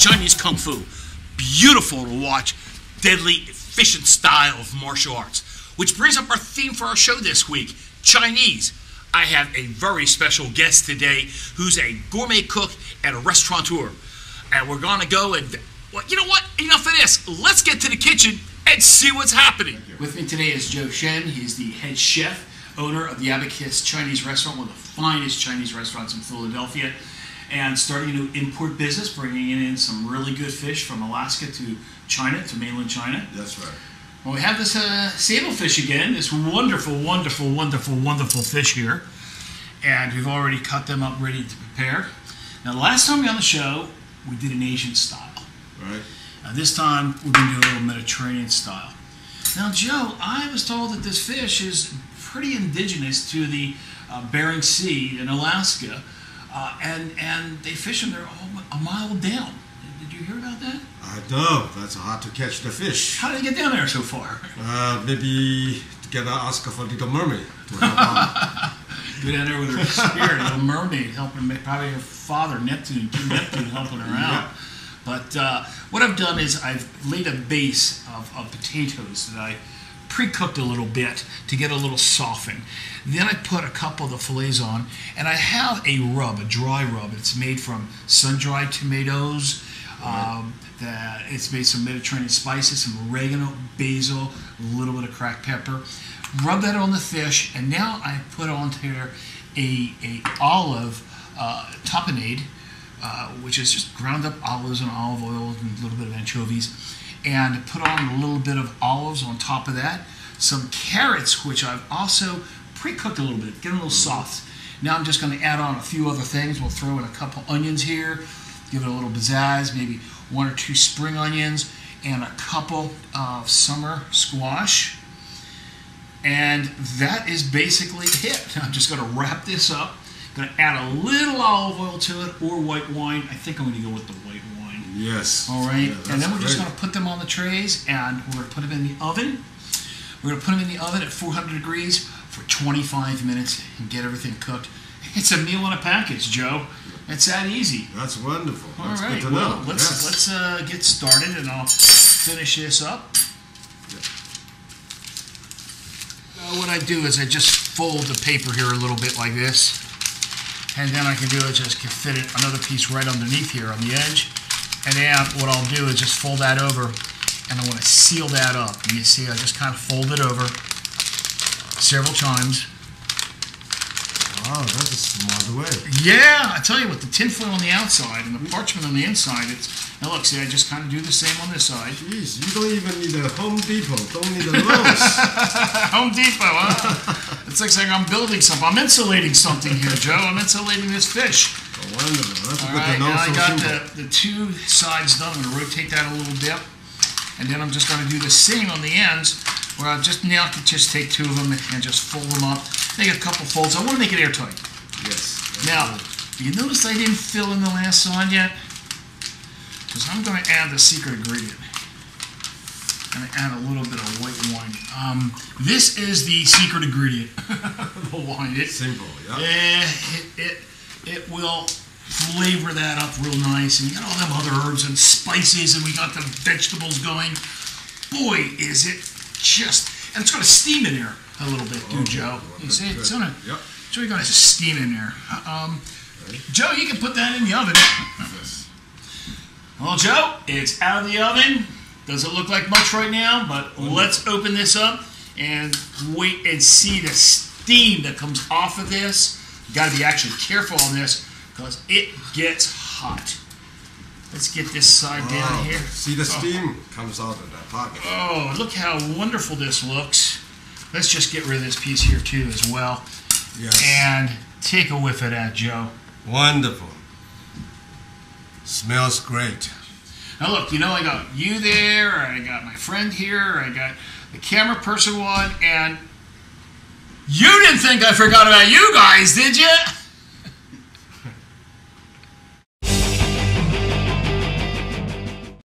Chinese Kung Fu. Beautiful to watch, deadly, efficient style of martial arts. Which brings up our theme for our show this week, Chinese. I have a very special guest today who's a gourmet cook and a restaurateur. And we're going to go and, well, you know what? Enough of this. Let's get to the kitchen and see what's happening. With me today is Joe Shen. He's the head chef, owner of the Abacus Chinese restaurant, one of the finest Chinese restaurants in Philadelphia, and starting a new import business, bringing in some really good fish from Alaska to China, to mainland China. That's right. Well, we have this Sable Fish again, this wonderful, wonderful, wonderful, wonderful fish here, and we've already cut them up ready to prepare. Now, the last time we were on the show, we did an Asian style. Right. This time, we're going to do a little Mediterranean style. Now, Joe, I was told that this fish is pretty indigenous to the Bering Sea in Alaska, and they fish them there a mile down. Did you hear about that? I know. That's hard to catch the fish. How did they get down there so far? Maybe together ask for Little Mermaid to help out. Go down there with her spirit, Little Mermaid, helping, probably her father, Neptune, King Neptune, helping her out. But what I've done is I've laid a base of potatoes that I pre-cooked a little bit to get a little softened. Then I put a couple of the fillets on, and I have a rub, a dry rub. It's made from sun-dried tomatoes. It's made some Mediterranean spices, some oregano, basil, a little bit of cracked pepper. Rub that on the fish, and now I put on here a olive tapenade, which is just ground up olives and olive oil and a little bit of anchovies, and put on a little bit of olives on top of that. Some carrots, which I've also pre-cooked a little bit, get them a little soft. Now I'm just going to add on a few other things. We'll throw in a couple onions here, give it a little pizzazz, maybe 1 or 2 spring onions, and a couple of summer squash. And that is basically it. I'm just going to wrap this up. Going to add a little olive oil to it or white wine. I think I'm going to go with the white wine. Yes. All right. Yeah, and then we're just going to put them on the trays, and we're going to put them in the oven. We're going to put them in the oven at 400 degrees for 25 minutes and get everything cooked. It's a meal in a package, Joe. It's that easy. That's wonderful. That's all right. good to know. Let's get started, and I'll finish this up. What I do is I just fold the paper here a little bit like this, and then I can do is just fit it another piece right underneath here on the edge, and then what I'll do is just fold that over, and I want to seal that up. And you see I just kind of fold it over several times. Wow, that's a smart way. Yeah, I tell you what, the tinfoil on the outside and the parchment on the inside, now look, see, I just kind of do the same on this side. Jeez, you don't even need a Home Depot, don't need a Lowe's. Home Depot, huh? It's like saying I'm building something. I'm insulating something here, Joe. I'm insulating this fish. Oh, wonderful. That's all good right, to know. now I got simple. the 2 sides done. I'm going to rotate that a little bit. And then I'm just going to do the same on the ends, where I just now could just take 2 of them and just fold them up. Make a couple folds. I want to make it airtight. Yes. Now, you notice I didn't fill in the last side yet? Because I'm going to add the secret ingredient. I'm going to add a little bit of white wine. This is the secret ingredient. The wine. Simple, yeah. It will flavor that up real nice. And you got all them other herbs and spices, and we got the vegetables going. Boy, is it just... And it's going to steam in there a little bit too, Joe. You see, it's going to... Yep. So you're going to steam in there. Joe, you can put that in the oven. Yes. Well, Joe, it's out of the oven. Doesn't look like much right now, but let's open this up and wait and see the steam that comes off of this. You got to be actually careful on this because it gets hot. Let's get this side down here. See the steam comes out of that pocket. Oh, look how wonderful this looks. Let's just get rid of this piece here too as well. Yes. And take a whiff of that, Joe. Wonderful. Smells great. Now look, you know, I got you there, I got my friend here, I got the camera person one, and you didn't think I forgot about you guys, did you?